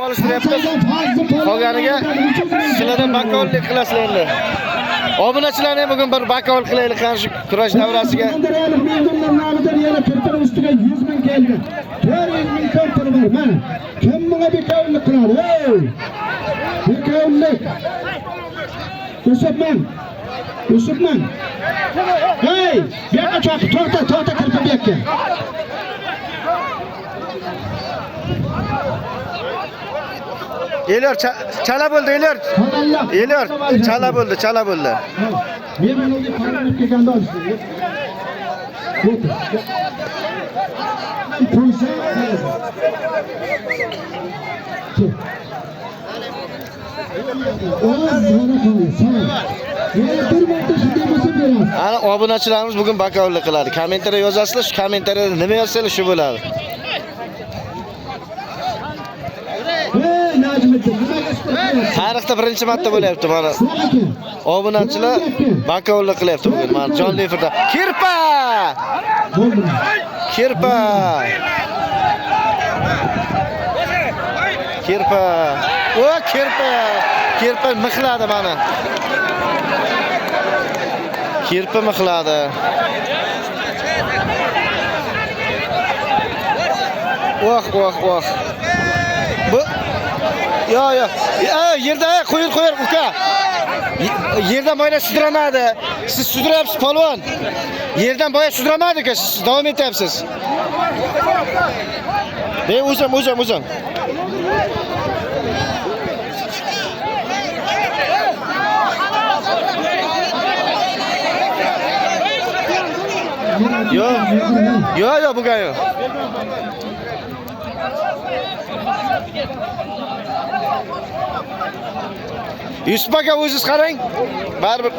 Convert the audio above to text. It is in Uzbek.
Olishtiryapmiz. Qolganiga sizlardan bakovullik qilasizlar. Obunachilarni ham bugun bir bakovul qilaylik qarshi kurash davrasiga. Ustiga 100 ming keldi. 400 ming kontor bor. Mana kim bunga bekovullik qiladi? Ey! Bekovullik. O'sibman. Hey! Bu yoqqa chaqir, to'xta kirib bu yoqqa. Elar chala bo'ldi, elar. Elar chala bo'ldi. Men bunga qaraib kelganda olishdi. Ana obunachilarimiz bugun bakovullik qiladi. Kommentariya yozasizlar, shu kommentariyada nima yozsangiz shu bo'ladi. Tarixda birinchi marta bo'lyapti mana. Obunachilar bakovullik qilyapti bugun. Mana jonli efirda. Kirpa! O, kirpa mixladi mana. Kirpa mixladi. Voh. Bu yo. Yerda qo'yir uka. Yerdan boya sudramadi. Siz sudrayapsiz polvon. Yerdan boya sudramadi uka, siz davom etyapsiz. O'zim. Yo, bugun yo'q. Yusuf aka o'zingiz qarang. Baribir